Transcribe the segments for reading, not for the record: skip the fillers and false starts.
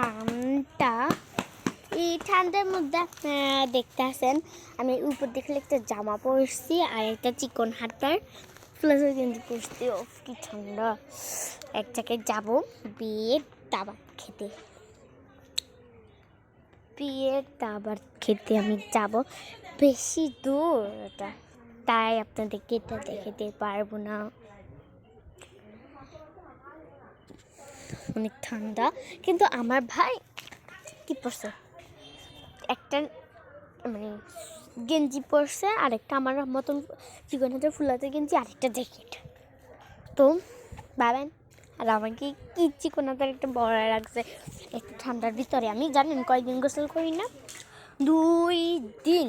ঠান্ডা। এই ঠান্ডার মধ্যে আপনারা দেখতে আসেন আমি উপর দেখলে একটা জামা পরছি আর একটা চিকন হাতার প্লাস কিন্তু পরছি। ও কি ঠান্ডা। এক জায়গায় যাবো বিয়ের দাওয়াত খেতে। বিয়ের দাওয়াত খেতে আমি যাব, বেশি দূর ওটা, তাই আপনাদেরকে এটা দেখাতে পারবো না। অনেক ঠান্ডা, কিন্তু আমার ভাই কি পরছে, একটা মানে গেঞ্জি পরছে, আরেকটা আমার মতন চিকন হাতের ফুলাতে গেঞ্জি, আরেকটা জ্যাকেট। তো ভাবেন, আর আমাকে কি চিকন হাতের একটা বড় লাগছে একটু ঠান্ডার ভিতরে। আমি জানেন কয়দিন গোসল করি না? 2 দিন।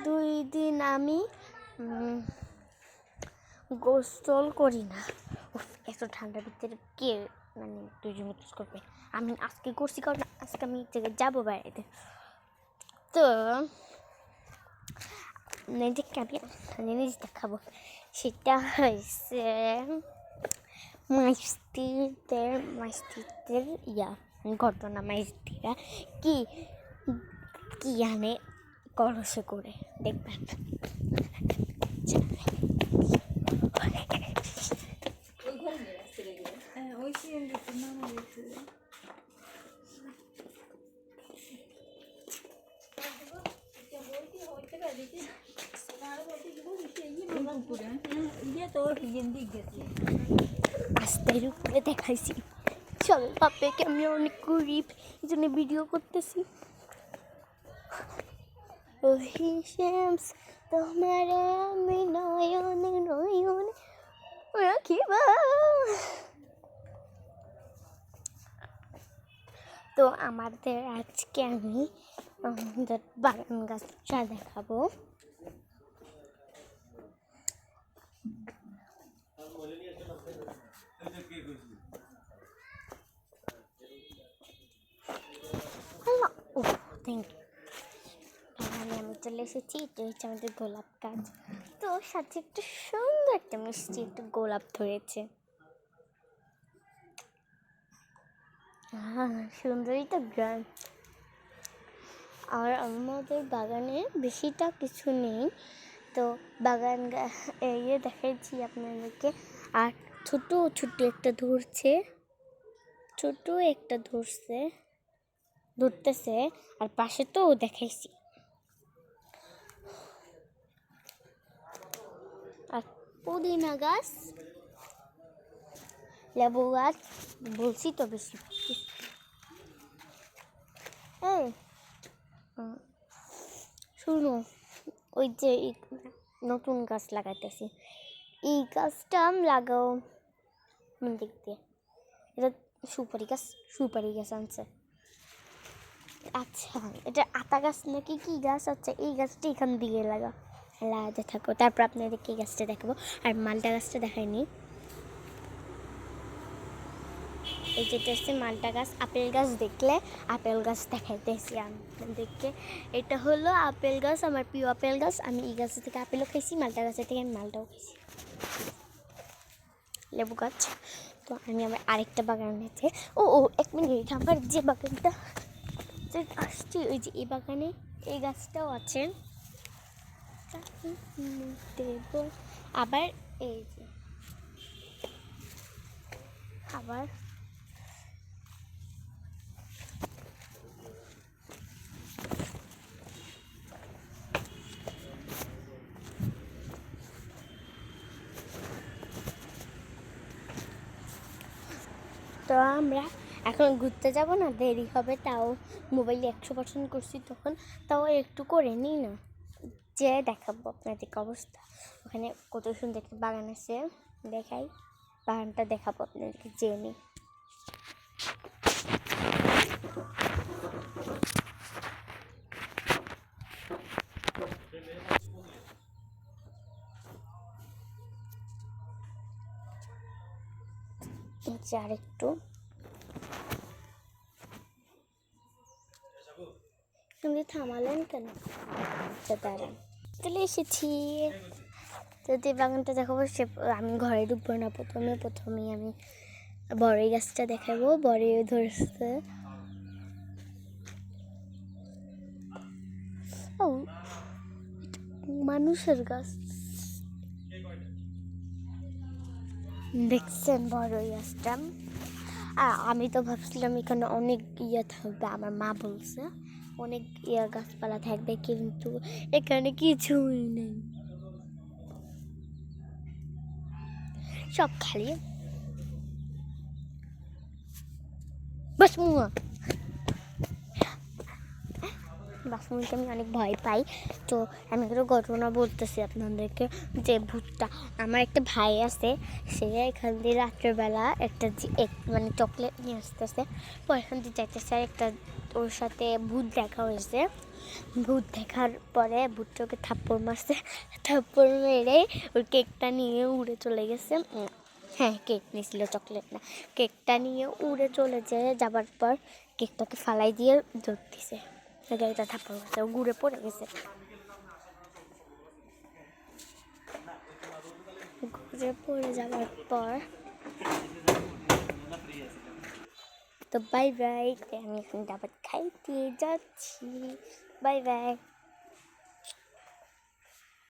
2 দিন আমি গোসল করি না। এত ঠান্ডার ভিতরে কে মানে 2 দিন গোসল করবে? আমি আজকে করছি, কারণ আজকে আমি এক জায়গায় যাবো বাইরে। তো নিজেকে আমি জিনিস দেখাবো, সেটা হয়েছে মাইস্তিদের ঘটনা। মাইস্তিরা কি কি আনে কলসে করে, দেখবেন। আস্তের উপরে দেখাইছি, চল বাপেকে আমি অনেক গরিব, এই জন্য ভিডিও করতেছি। তোমার আমি নয়নে নয়নে রাখিবা। তো আমাদের আজকে আমি আমাদের বাগান গাছটা দেখাবো। Thank you. আমি চলে এসেছি, এটা হচ্ছে আমাদের গোলাপ গাছ। তো সাথে একটা সুন্দর একটা মিষ্টি একটা গোলাপ ধরেছে। সুন্দরই তো গ্রাম। আর আমাদের বাগানে বেশিটা কিছু নেই, তো বাগান ইয়ে দেখাচ্ছি আপনাদেরকে। আর ছোট একটা ধরতেছে, আর পাশে তো দেখাইছি। আর পুদিনা গাছ, লেবু গাছ, বলছি তো বেশি। এই শুনো, ওই যে নতুন গাছ লাগাইতেছি, এই গাছটা লাগাও দেখতে। এটা সুপারি গাছ আনছে। আচ্ছা, এটা আতা গাছ নাকি কি গাছ? আচ্ছা, এই গাছটা এখান দিয়ে লাগাতে থাকো, তারপর আপনাদেরকে এই গাছটা দেখাবো। আর মালটা গাছটা দেখায়নি, এই যেটা হচ্ছে মালটা গাছ। আপেল গাছ দেখলে আপেল গাছ দেখাইতেছি আপনাদেরকে। এটা হলো আপেল গাছ, আমার প্রিয় আপেল গাছ। আমি এই গাছ থেকে আপেলও খাইছি, মালটা গাছের থেকে আমি মালটাও খাইছি। লেবু গাছ। তো আমি আমার আরেকটা বাগান আছে। ও 1 মিনিট, আমার যে বাগানটা আসছি, ওই যে এই বাগানে এই গাছটাও আছে। আবার এই যে আবার তো আমরা এখন ঘুরতে যাব না, দেরি হবে। তাও মোবাইলে 100% করছি, তখন তাও একটু করে নিই না, যে দেখাবো আপনাদেরকে অবস্থা। ওখানে কত সুন্দর একটা বাগান আছে, দেখাই। বাগানটা দেখাবো আপনাদেরকে, যেয়ে নিই। আর একটু তুমি থামালেন কেন? দাঁড়ান, চলে এসেছি। তো যে বাগানটা দেখাবো সে আমি ঘরে ঢুকবো না, প্রথমেই আমি বড়ই গাছটা দেখাবো। বড়ই ধরছে, ও মানুষের গাছ দেখছেন বড়ই গাছটা। আর আমি তো ভাবছিলাম এখানে অনেক ইয়ে থাকবে, আমার মা বলছে অনেক গাছপালা থাকবে, কিন্তু এখানে কিছুই নেই, সব খালি। বাসমুনিকে আমি অনেক ভয় পাই। তো আমি একটা ঘটনা বলতেছি আপনাদেরকে, যে ভূতটা, আমার একটা ভাই আছে, সে এখান দিয়ে রাত্রেবেলা একটা মানে চকলেট নিয়ে আসতেছে, পরে এখান দিয়ে যাইতেছে, আর একটা ওর সাথে ভূত দেখা হয়েছে। ভূত দেখার পরে ভূতটাকে থাপ্পড় মারছে, থাপ্পড় মেরে ওর কেকটা নিয়ে উড়ে চলে গেছে। হ্যাঁ, কেক নিয়েছিল, চকলেট না। কেকটা নিয়ে উড়ে চলে যাবার পর কেকটাকে ফালাই দিয়ে ধরতেছে, গাড়িটা থাপ্পড় মারছে, ও ঘুরে পড়ে গেছে। ঘুরে পড়ে যাওয়ার পর তো বাই বাই, আমি এখন আবার খাইতে যাচ্ছি। Bye bye.